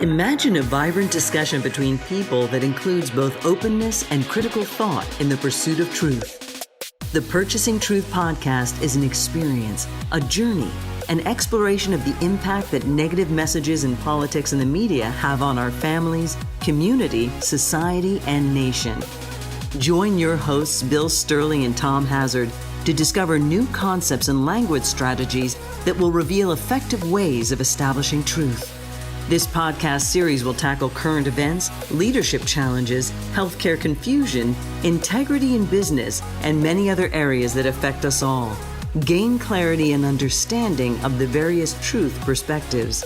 Imagine a vibrant discussion between people that includes both openness and critical thought in the pursuit of truth. The Purchasing Truth podcast is an experience, a journey, an exploration of the impact that negative messages in politics and the media have on our families, community, society, and nation. Join your hosts, Bill Stierle and Tom Hazard, to discover new concepts and language strategies that will reveal effective ways of establishing truth. This podcast series will tackle current events, leadership challenges, healthcare confusion, integrity in business, and many other areas that affect us all. Gain clarity and understanding of the various truth perspectives.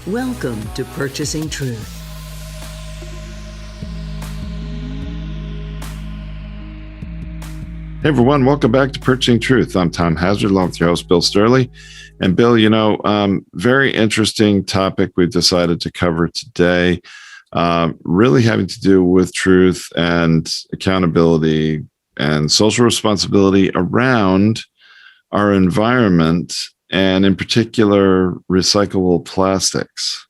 Welcome to Purchasing Truth. Hey everyone, welcome back to Purchasing Truth. I'm Tom Hazard, along with your host, Bill Stierle. And Bill, very interesting topic we've decided to cover today, really having to do with truth and accountability and social responsibility around our environment, and in particular, recyclable plastics.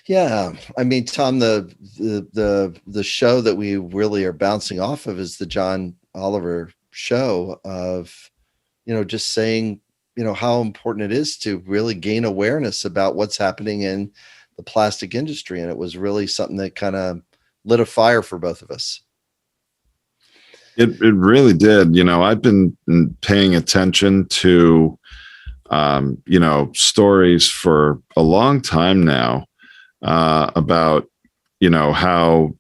Yeah, I mean, Tom, the show that we really are bouncing off of is the John Oliver show of, just saying, how important it is to really gain awareness about what's happening in the plastic industry. And it was really something that kind of lit a fire for both of us. It really did. I've been paying attention to, stories for a long time now about, how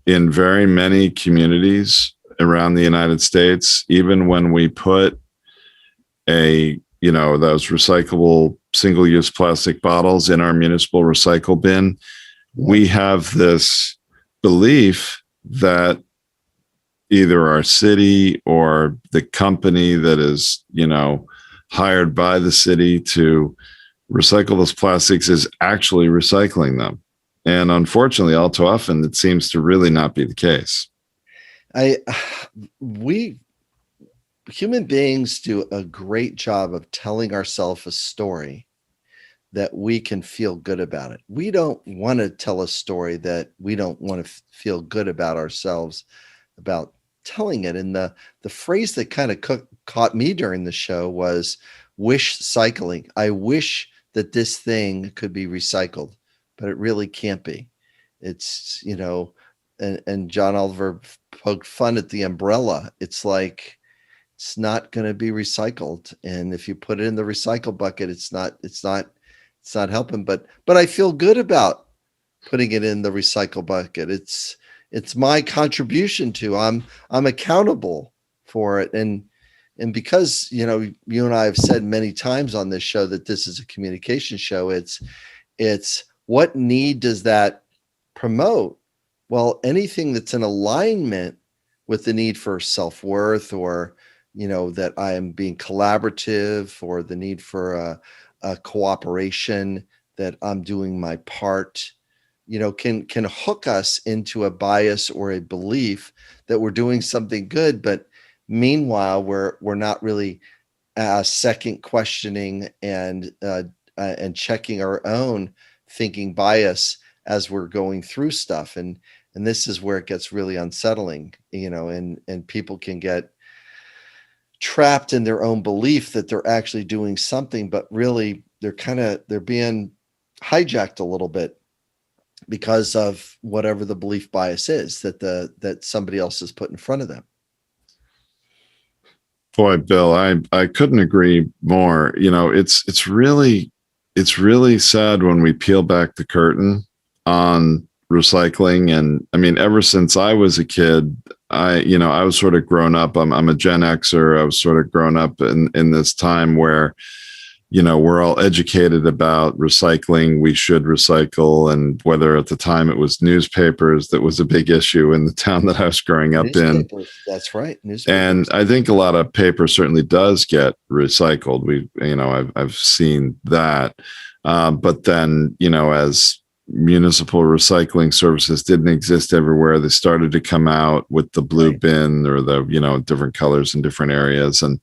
in very many communities around the United States, even when we put those recyclable single-use plastic bottles in our municipal recycle bin, we have this belief that either our city or the company that is, hired by the city to recycle those plastics is actually recycling them. And unfortunately, all too often, it seems to really not be the case. We human beings do a great job of telling ourselves a story that we can feel good about it. We don't want to tell a story that we don't want to feel good about ourselves about telling it. And the phrase that kind of caught me during the show was wish cycling. I wish that this thing could be recycled, but it really can't be. It's, and John Oliver poked fun at the umbrella. It's like, it's not going to be recycled. And if you put it in the recycle bucket, it's not helping, but I feel good about putting it in the recycle bucket. It's my contribution to, I'm accountable for it. And because, you and I have said many times on this show that this is a communication show, it's what need does that promote? Well, anything that's in alignment with the need for self-worth, or, that I am being collaborative, or the need for a cooperation, that I'm doing my part, can hook us into a bias or a belief that we're doing something good. But meanwhile, we're not really second questioning and checking our own thinking bias as we're going through stuff. And this is where it gets really unsettling, and people can get trapped in their own belief that they're actually doing something, but really they're being hijacked a little bit because of whatever the belief bias is that somebody else has put in front of them. Boy, Bill, I couldn't agree more. It's really sad when we peel back the curtain on recycling. And I mean, ever since I was a kid, I was sort of grown up. I'm a Gen Xer. I was sort of grown up in this time where, we're all educated about recycling. We should recycle. And whether at the time it was newspapers, that was a big issue in the town that I was growing up in. That's right. And I think a lot of paper certainly does get recycled. I've seen that. But then, as municipal recycling services didn't exist everywhere, they started to come out with the blue bin, or the, different colors in different areas. And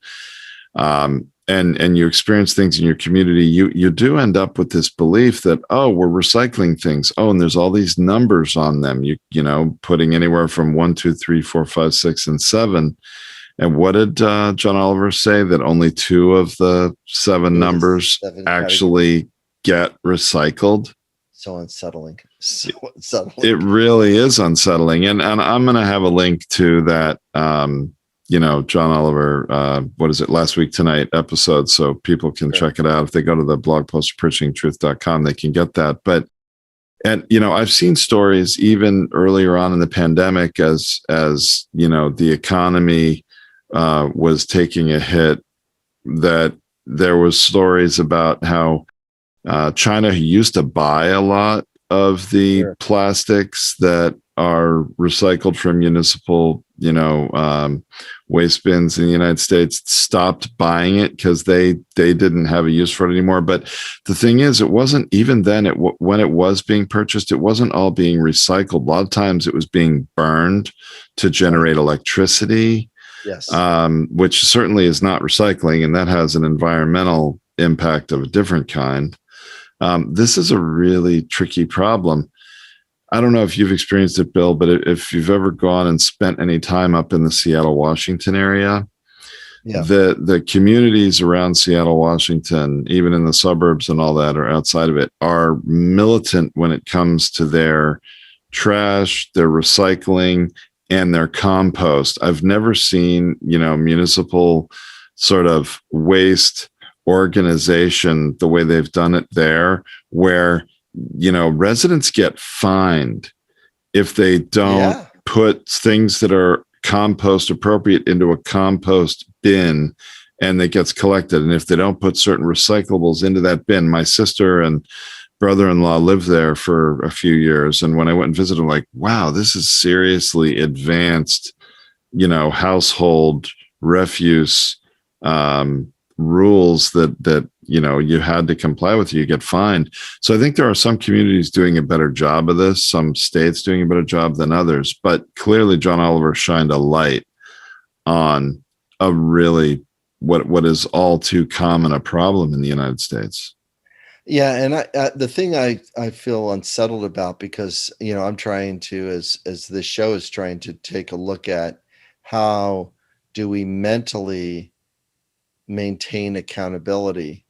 and you experience things in your community, you do end up with this belief that, oh, we're recycling things. Oh, and there's all these numbers on them. You know, putting anywhere from 1, 2, 3, 4, 5, 6, and 7. And what did John Oliver say? That only 2 of the 7 numbers actually get recycled. So unsettling. So unsettling. It really is unsettling. And I'm going to have a link to that, you know, John Oliver, what is it, Last Week Tonight episode, so people can check it out. If they go to the blog post, purchasingtruth.com, they can get that. But, and, you know, I've seen stories even earlier on in the pandemic as you know, the economy was taking a hit, that there was stories about how China, who used to buy a lot of the plastics that are recycled from municipal, you know, waste bins in the United States, stopped buying it because they didn't have a use for it anymore. But the thing is, it wasn't even then. When it was being purchased, it wasn't all being recycled. A lot of times, it was being burned to generate electricity. Yes. Which certainly is not recycling, and that has an environmental impact of a different kind. This is a really tricky problem. I don't know if you've experienced it, Bill, but if you've ever gone and spent any time up in the Seattle, Washington area, the communities around Seattle, Washington, even in the suburbs and all that, or outside of it, are militant when it comes to their trash, their recycling, and their compost. I've never seen, you know, municipal sort of waste organization the way they've done it there, where, you know, residents get fined if they don't put things that are compost appropriate into a compost bin, and it gets collected. And if they don't put certain recyclables into that bin, my sister and brother-in-law lived there for a few years, and when I went and visited, I'm like, wow, this is seriously advanced, you know, household refuse rules that you know, you had to comply with, you get fined. So I think there are some communities doing a better job of this, some states doing a better job than others, but clearly John Oliver shined a light on a really what is all too common a problem in the United States. Yeah, and the thing I feel unsettled about, because, you know, I'm trying to, as this show is trying to take a look at how do we mentally maintain accountability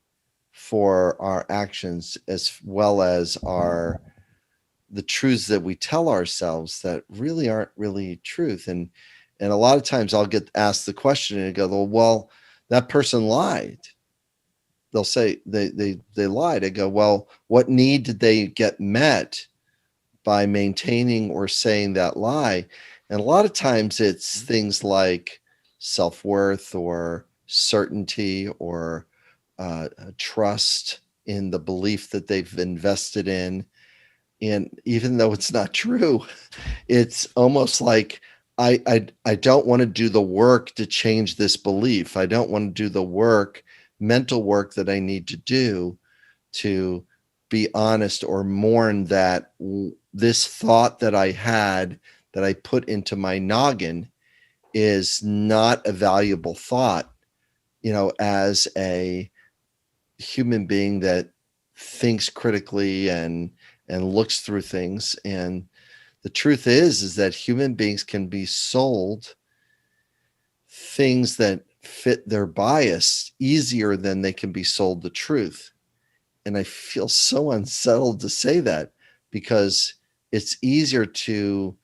for our actions, as well as the truths that we tell ourselves that really aren't really truth. And a lot of times I'll get asked the question and go, well, that person lied. They'll say they lied. I go, well, what need did they get met by maintaining or saying that lie? And a lot of times it's things like self-worth or certainty or trust in the belief that they've invested in. And even though it's not true, it's almost like I don't want to do the work to change this belief. I don't want to do the mental work that I need to do to be honest or mourn that this thought that I had, that I put into my noggin, is not a valuable thought, you know, as a human being that thinks critically and looks through things. And the truth is that human beings can be sold things that fit their bias easier than they can be sold the truth. And I feel so unsettled to say that, because it's easier to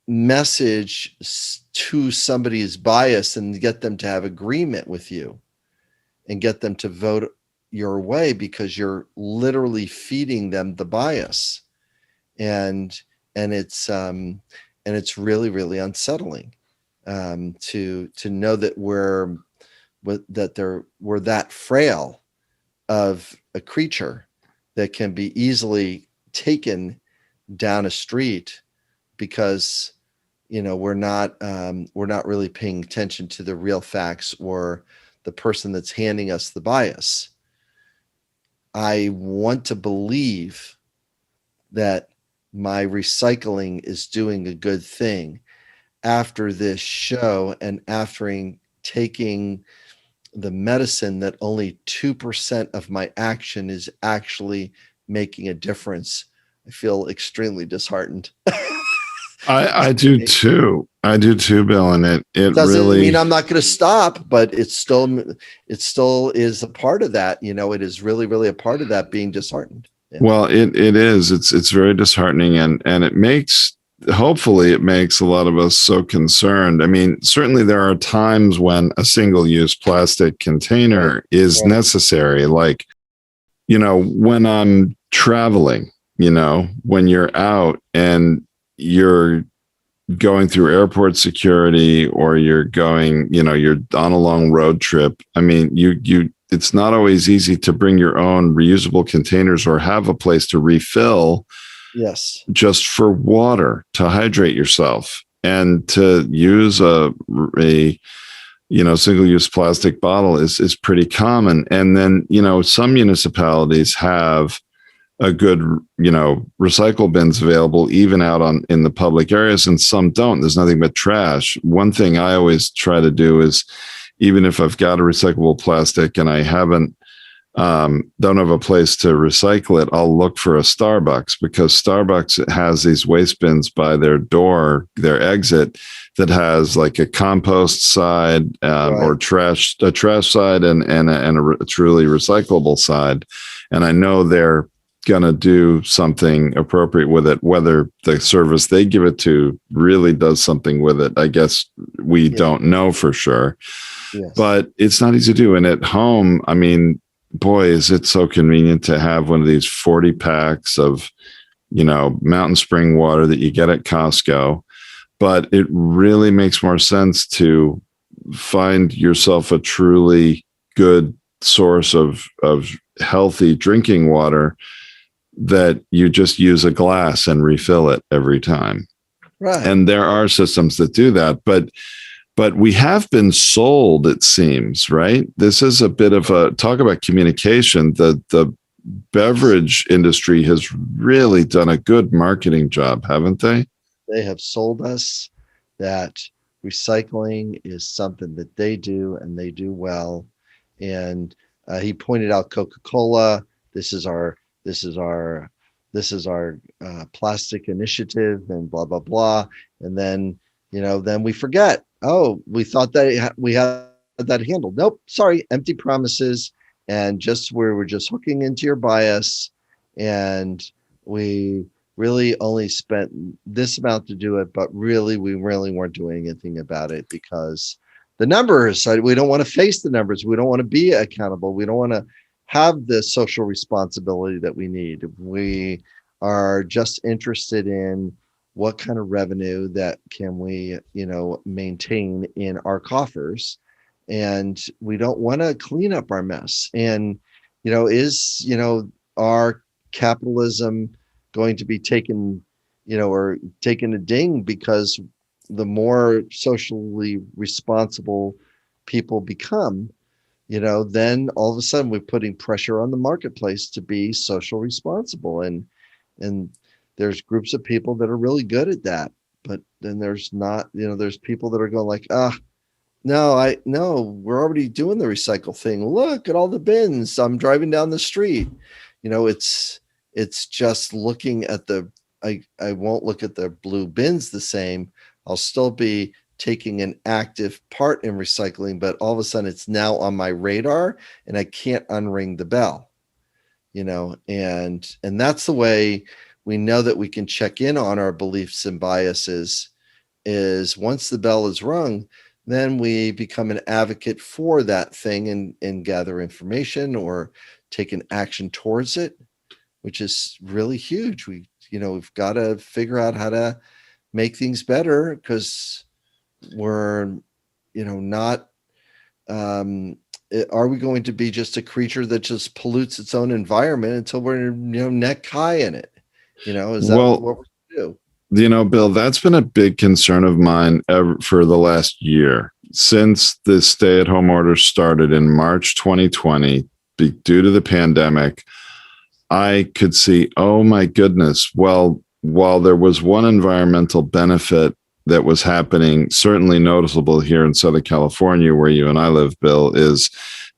message to somebody's bias and get them to have agreement with you and get them to vote your way, because you're literally feeding them the bias. And it's really, really unsettling to know that we're that frail of a creature that can be easily taken down a street, because, you know, we're not really paying attention to the real facts or the person that's handing us the bias. I want to believe that my recycling is doing a good thing after this show, and after taking the medicine that only 2% of my action is actually making a difference, I feel extremely disheartened. I do too. I do too, Bill. And it Doesn't really mean I'm not going to stop, but it still is a part of that. It is really, really a part of that, being disheartened. Yeah. well, it is. It's very disheartening, and it makes, hopefully it makes a lot of us so concerned. I mean, certainly there are times when a single-use plastic container is necessary, like, when I'm traveling, when you're out and you're going through airport security, or you're going, you're on a long road trip. I mean, it's not always easy to bring your own reusable containers or have a place to refill. Yes. Just for water to hydrate yourself, and to use a single-use plastic bottle is pretty common. And then, some municipalities have a good, recycle bins available even out in the public areas, and some don't. There's nothing but trash. One thing I always try to do is, even if I've got a recyclable plastic and I don't have a place to recycle it, I'll look for a Starbucks, because Starbucks has these waste bins by their door, their exit, that has like a compost side, or a trash side, and a truly recyclable side. And I know they're going to do something appropriate with it. Whether the service they give it to really does something with it, I guess we don't know for sure. Yes. But it's not easy to do. And at home, I mean, boy, is it so convenient to have one of these 40 packs of, Mountain Spring water that you get at Costco. But it really makes more sense to find yourself a truly good source of healthy drinking water, that you just use a glass and refill it every time. Right. And there are systems that do that, but we have been sold, it seems, right? This is a bit of a talk about communication. The beverage industry has really done a good marketing job, haven't they? They have sold us that recycling is something that they do, and they do well. And he pointed out Coca-Cola. This is our plastic initiative, and blah blah blah. And then then we forget. Oh, we thought that we had that handled. Nope, sorry, empty promises, and we're just hooking into your bias, and we really only spent this amount to do it, but really we really weren't doing anything about it, because the numbers, we don't want to face the numbers. We don't want to be accountable. We don't want to have the social responsibility that we need. We are just interested in what kind of revenue that can we, maintain in our coffers. And we don't want to clean up our mess. And, is, our capitalism going to be taken, or taken a ding, because the more socially responsible people become, then all of a sudden we're putting pressure on the marketplace to be social responsible. And there's groups of people that are really good at that, but then there's not, there's people that are going like, no, we're already doing the recycle thing. Look at all the bins. I'm driving down the street. It's just looking at I won't look at the blue bins the same. I'll still be taking an active part in recycling, but all of a sudden it's now on my radar and I can't unring the bell, and that's the way we know that we can check in on our beliefs and biases, is once the bell is rung, then we become an advocate for that thing and gather information or take an action towards it, which is really huge. We've got to figure out how to make things better, because we're, not, are we going to be just a creature that just pollutes its own environment until we're, neck high in it? Is that what we're going to do? Bill, that's been a big concern of mine for the last year, since the stay-at-home order started in March 2020, due to the pandemic. I could see, oh my goodness, well, while there was one environmental benefit that was happening, certainly noticeable here in Southern California, where you and I live, Bill, is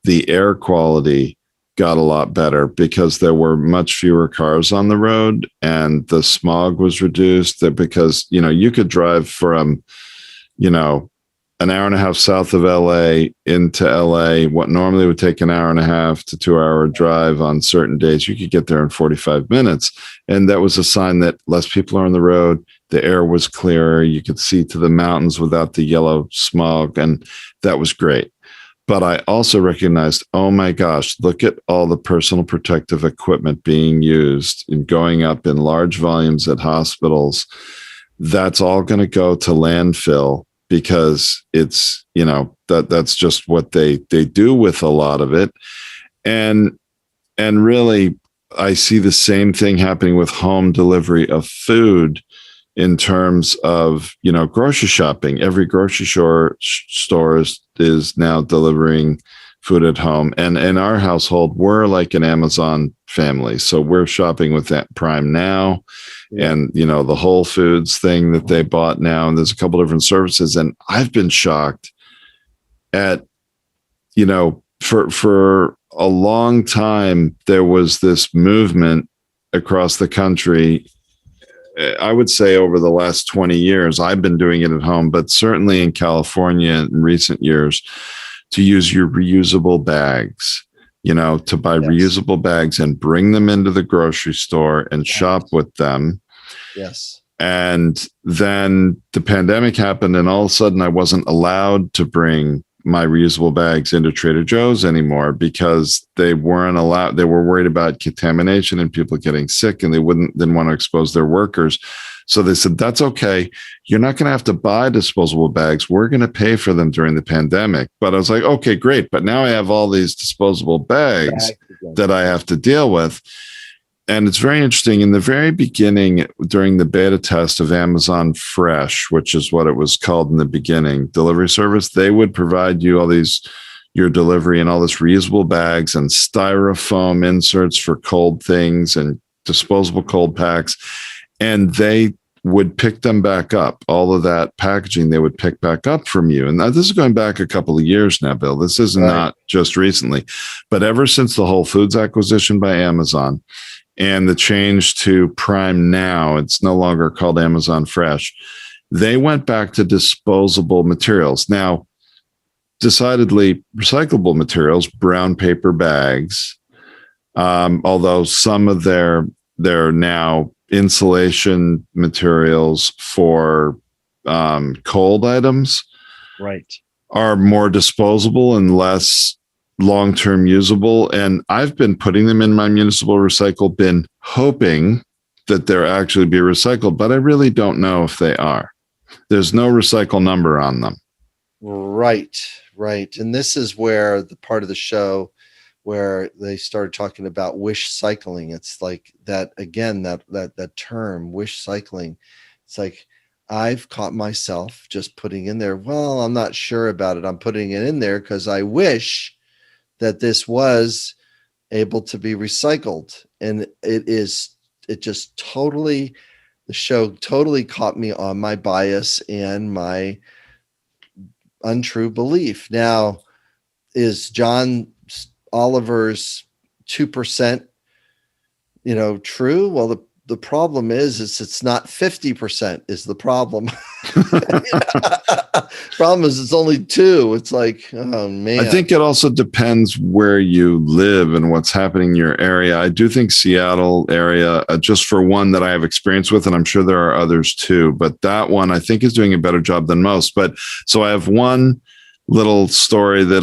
the air quality got a lot better because there were much fewer cars on the road and the smog was reduced. That because, you could drive from, an hour and a half south of LA into LA, what normally would take an hour and a half to 2 hour drive on certain days, you could get there in 45 minutes. And that was a sign that less people are on the road. The air was clearer. You could see to the mountains without the yellow smog. And that was great. But I also recognized, oh my gosh, look at all the personal protective equipment being used and going up in large volumes at hospitals. That's all going to go to landfill because it's, that's just what they do with a lot of it. And really, I see the same thing happening with home delivery of food in terms of, grocery shopping. Every grocery store is now delivering food at home. And in our household, we're like an Amazon family. So we're shopping with that Prime Now and, the Whole Foods thing that they bought now. And there's a couple different services. And I've been shocked at, for a long time, there was this movement across the country. I would say over the last 20 years, I've been doing it at home, but certainly in California in recent years, to use your reusable bags, to buy reusable bags and bring them into the grocery store and shop with them. Yes. And then the pandemic happened, and all of a sudden I wasn't allowed to bring my reusable bags into Trader Joe's anymore because they weren't allowed. They were worried about contamination and people getting sick, and they didn't want to expose their workers. So they said, that's okay. You're not going to have to buy disposable bags. We're going to pay for them during the pandemic. But I was like, okay, great. But now I have all these disposable bags that I have to deal with. And it's very interesting. In the very beginning, during the beta test of Amazon Fresh, which is what it was called in the beginning, delivery service, they would provide you your delivery and all this reusable bags and styrofoam inserts for cold things and disposable cold packs. And they would pick them back up. All of that packaging they would pick back up from you. And this is going back a couple of years now, Bill. This is not just recently, but ever since the Whole Foods acquisition by Amazon and the change to Prime Now, it's no longer called Amazon Fresh, they went back to disposable materials. Now, decidedly recyclable materials, brown paper bags, although some of their now insulation materials for cold items are more disposable and less long-term usable. And I've been putting them in my municipal recycle bin, hoping that they're actually be recycled, but I really don't know if they are. There's no recycle number on them. Right. And this is where the part of the show where they started talking about wish cycling. It's like that, again, that term, wish cycling. It's like, I've caught myself just putting in there, well, I'm not sure about it. I'm putting it in there because I wish that this was able to be recycled. And the show totally caught me on my bias and my untrue belief. Now, is John Oliver's 2%, true? Well, the problem is it's not 50% is the problem. Problem is it's only 2. It's like, oh man. I think it also depends where you live and what's happening in your area. I do think Seattle area, just for one that I have experience with, and I'm sure there are others too, but that one I think is doing a better job than most. But so I have one little story that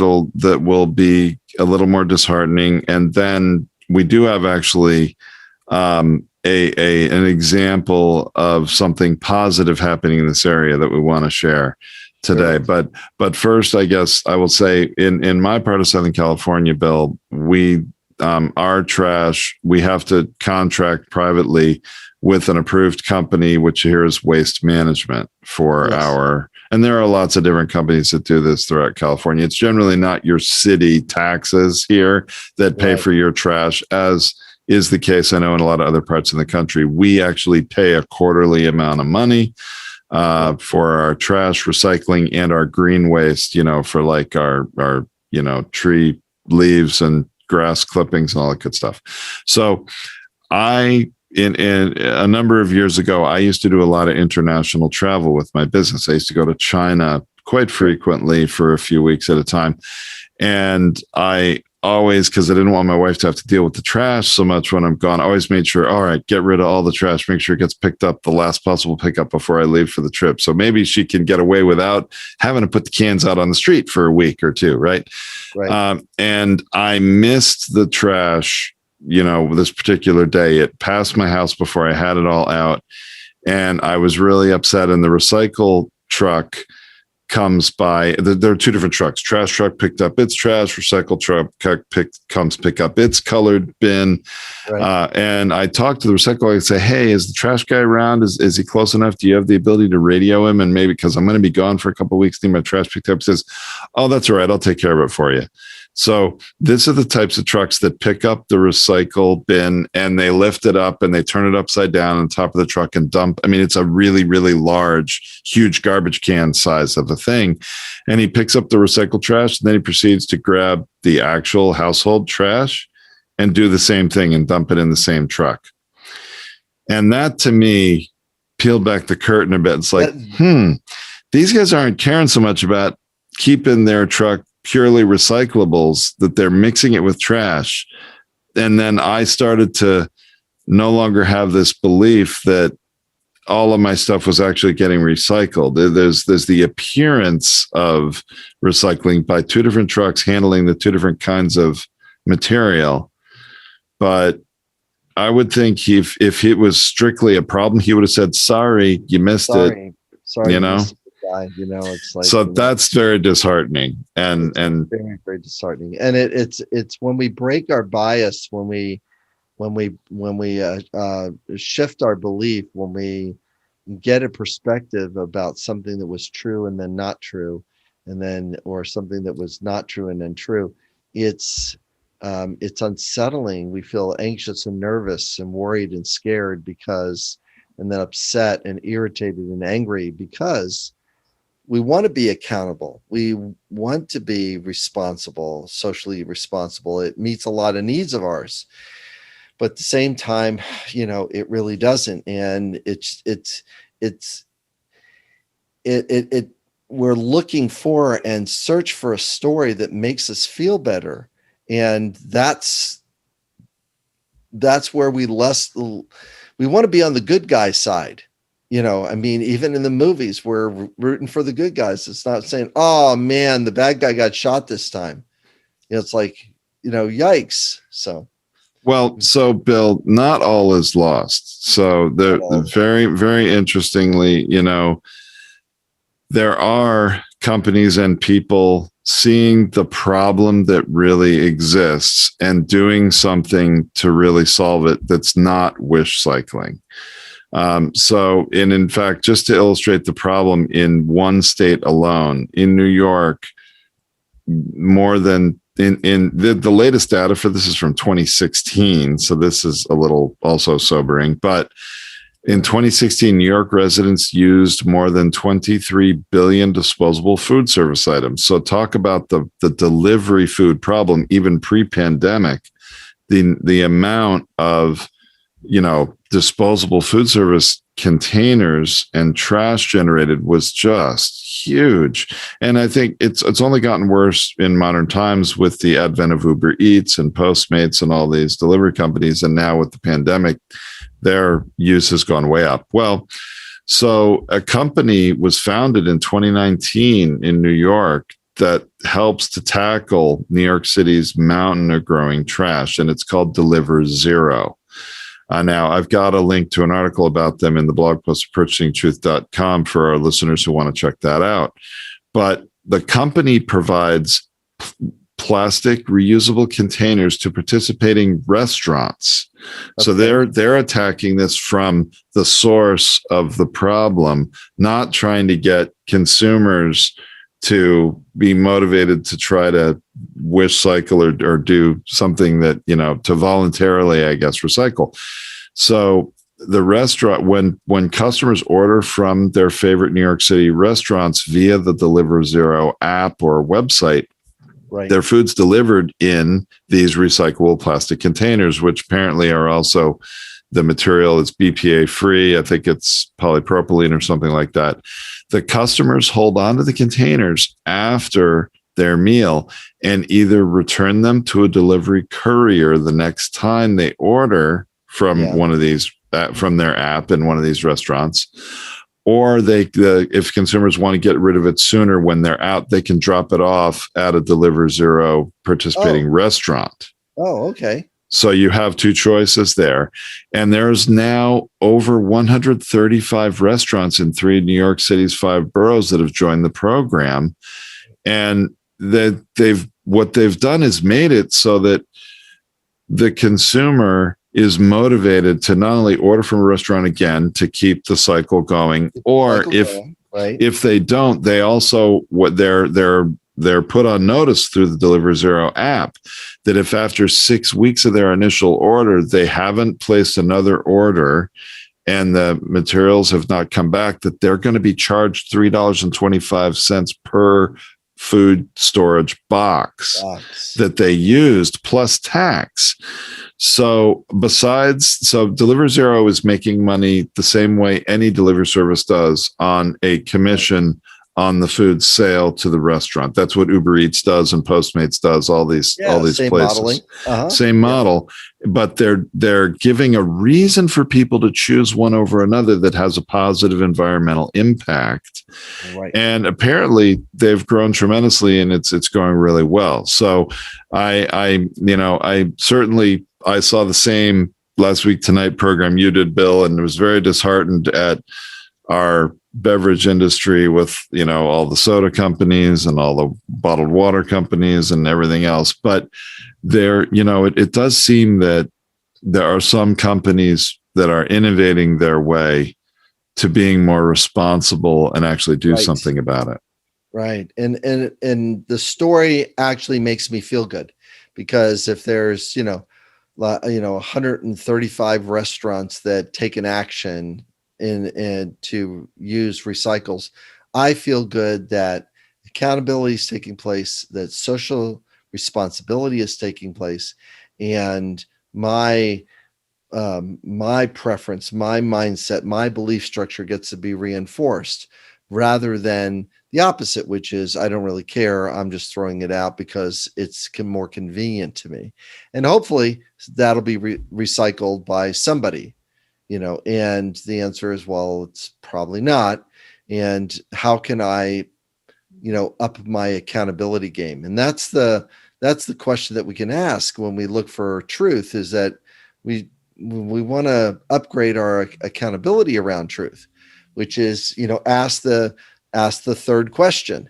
will be a little more disheartening, and then we do have actually an example of something positive happening in this area that we want to share today. Sure. But first, I guess I will say in my part of Southern California, Bill, we our trash, we have to contract privately with an approved company, which here is Waste Management for and there are lots of different companies that do this throughout California. It's generally not your city taxes here that pay for your trash, as is the case, I know, in a lot of other parts of the country. We actually pay a quarterly amount of money for our trash recycling and our green waste, for like our tree leaves and grass clippings and all that good stuff. So in a number of years ago, I used to do a lot of international travel with my business. I used to go to China quite frequently for a few weeks at a time. And I always, because I didn't want my wife to have to deal with the trash so much when I'm gone, I always made sure, all right, get rid of all the trash, make sure it gets picked up the last possible pickup before I leave for the trip. So maybe she can get away without having to put the cans out on the street for a week or two, right? And I missed the trash, this particular day. It passed my house before I had it all out. And I was really upset. And the recycle truck comes by. There are two different trucks. Trash truck picked up its trash. Recycle truck comes pick up its colored bin. Right. And I talked to the recycle. I say, hey, is the trash guy around? Is he close enough? Do you have the ability to radio him? And maybe, because I'm going to be gone for a couple of weeks, need my trash picked up. He says, oh, that's all right. I'll take care of it for you. So these are the types of trucks that pick up the recycle bin and they lift it up and they turn it upside down on top of the truck and dump. I mean, it's a really, really large, huge garbage can size of a thing. And he picks up the recycled trash and then he proceeds to grab the actual household trash and do the same thing and dump it in the same truck. And that, to me, peeled back the curtain a bit. It's like, these guys aren't caring so much about keeping their truck purely recyclables, that they're mixing it with trash. And then I started to no longer have this belief that all of my stuff was actually getting recycled. There's the appearance of recycling by two different trucks handling the two different kinds of material. But I would think if it was strictly a problem, he would have said, sorry, you missed it. Sorry, it's like, so that's very disheartening and very, very disheartening. And it's when we break our bias, when we shift our belief, when we get a perspective about something that was true and then not true, and then, or something that was not true and then true, it's unsettling. We feel anxious and nervous and worried and scared and then upset and irritated and angry because we want to be accountable. We want to be responsible, socially responsible. It meets a lot of needs of ours, but at the same time, it really doesn't. And we're looking for and search for a story that makes us feel better. And that's where we want to be on the good guy side. Even in the movies, we're rooting for the good guys. It's not saying, oh man, the bad guy got shot this time. It's like, yikes. So Bill, not all is lost. So very, very interestingly, there are companies and people seeing the problem that really exists and doing something to really solve it. That's not wish cycling. In fact, just to illustrate the problem in one state alone, in New York, more than in the latest data for this is from 2016. So this is a little also sobering, but in 2016, New York residents used more than 23 billion disposable food service items. So talk about the delivery food problem, even pre-pandemic, the amount of, disposable food service containers and trash generated was just huge. And I think it's only gotten worse in modern times with the advent of Uber Eats and Postmates and all these delivery companies. And now with the pandemic, their use has gone way up. Well, so a company was founded in 2019 in New York that helps to tackle New York City's mountain of growing trash, and it's called Deliver Zero. Now, I've got a link to an article about them in the blog post at purchasingtruth.com for our listeners who want to check that out. But the company provides plastic reusable containers to participating restaurants. Okay. So they're attacking this from the source of the problem, not trying to get consumers to be motivated to try to wish cycle or do something that, to voluntarily, I guess, recycle. So the restaurant, when customers order from their favorite New York City restaurants via the Deliver Zero app or website, Right. their food's delivered in these recyclable plastic containers, which apparently are also, the material is BPA free. I think it's polypropylene or something like that. The customers hold on to the containers after their meal and either return them to a delivery courier the next time they order from one of these, from their app in one of these restaurants, or if consumers want to get rid of it sooner when they're out, they can drop it off at a Deliver Zero participating restaurant. Oh, okay. So you have two choices there. And there's now over 135 restaurants in 3 New York City's 5 boroughs that have joined the program. And what they've done is made it so that the consumer is motivated to not only order from a restaurant again to keep the cycle going, or if they don't, they also, they're put on notice through the Deliver Zero app that if after 6 weeks of their initial order, they haven't placed another order and the materials have not come back, that they're going to be charged $3.25 per food storage box that they used, plus tax. So Deliver Zero is making money the same way any delivery service does, on a commission on the food sale to the restaurant. That's what Uber Eats does and Postmates does. All these places, same model, but they're giving a reason for people to choose one over another that has a positive environmental impact. Right. And apparently they've grown tremendously, and it's going really well. So I saw the same Last Week Tonight program you did, Bill, and was very disheartened at our beverage industry with, all the soda companies and all the bottled water companies and everything else. But it does seem that there are some companies that are innovating their way to being more responsible and actually do something about it. Right. And the story actually makes me feel good, because if there's, 135 restaurants that take an action and to use recycles, I feel good that accountability is taking place, that social responsibility is taking place, and my preference, my mindset, my belief structure gets to be reinforced, rather than the opposite, which is I don't really care, I'm just throwing it out because it's more convenient to me. And hopefully that'll be recycled by somebody. And the answer is, well, it's probably not. And how can I, up my accountability game? And that's the question that we can ask when we look for truth, is that we want to upgrade our accountability around truth, which is, ask the third question.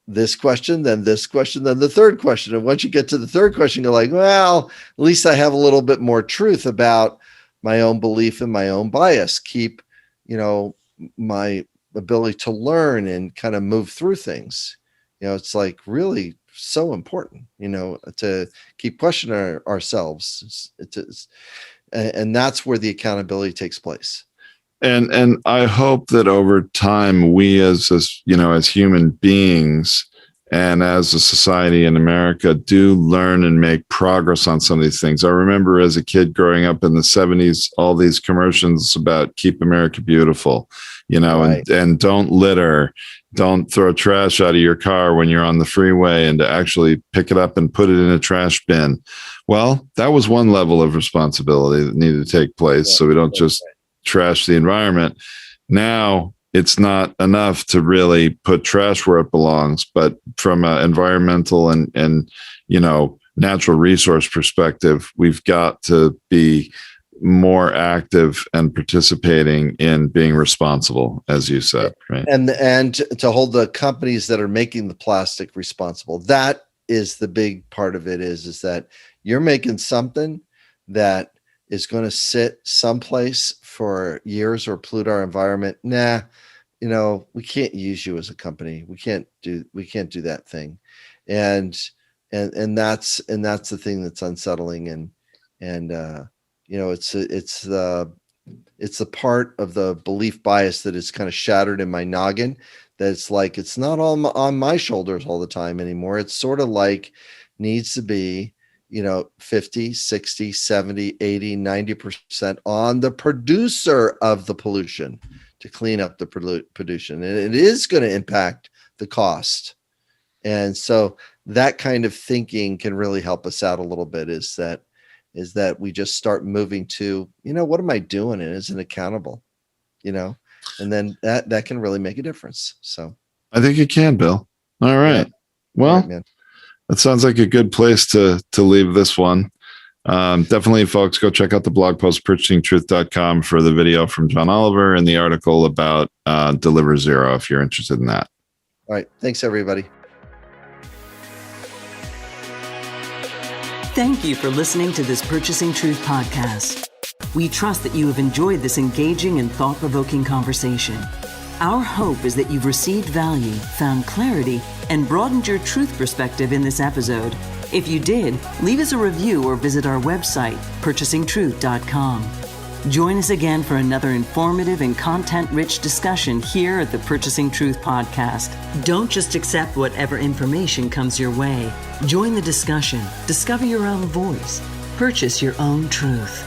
This question, then this question, then the third question. And once you get to the third question, you're like, well, at least I have a little bit more truth about my own belief and my own bias. Keep, my ability to learn and kind of move through things. It's like really so important, to keep questioning ourselves. And that's where the accountability takes place. And I hope that over time, we as human beings and as a society in America do learn and make progress on some of these things. I remember as a kid growing up in the 70s, all these commercials about keep America beautiful, and don't litter, don't throw trash out of your car when you're on the freeway, and to actually pick it up and put it in a trash bin. Well, that was one level of responsibility that needed to take place. So we don't just trash the environment. Now it's not enough to really put trash where it belongs, but from an environmental and natural resource perspective, we've got to be more active and participating in being responsible, as you said, right? And to hold the companies that are making the plastic responsible. That is the big part of it, is that you're making something that is going to sit someplace for years or pollute our environment. Nah, we can't use you as a company. We can't do that thing. And that's the thing that's unsettling. And it's the It's the part of the belief bias that is kind of shattered in my noggin. That's like, it's not all on my shoulders all the time anymore. It's sort of like needs to be, 50, 60, 70, 80, 90% on the producer of the pollution to clean up the pollution. And it is going to impact the cost. And so that kind of thinking can really help us out a little bit, is that we just start moving to, what am I doing? And isn't accountable, and then that can really make a difference. So I think it can, Bill. All right. Yeah. Well, All right, man. that sounds like a good place to leave this one. Definitely, folks, go check out the blog post, purchasingtruth.com, for the video from John Oliver and the article about Deliver Zero, if you're interested in that. All right. Thanks, everybody. Thank you for listening to this Purchasing Truth podcast. We trust that you have enjoyed this engaging and thought-provoking conversation. Our hope is that you've received value, found clarity, and broadened your truth perspective in this episode. If you did, leave us a review or visit our website, purchasingtruth.com. Join us again for another informative and content-rich discussion here at the Purchasing Truth podcast. Don't just accept whatever information comes your way. Join the discussion. Discover your own voice. Purchase your own truth.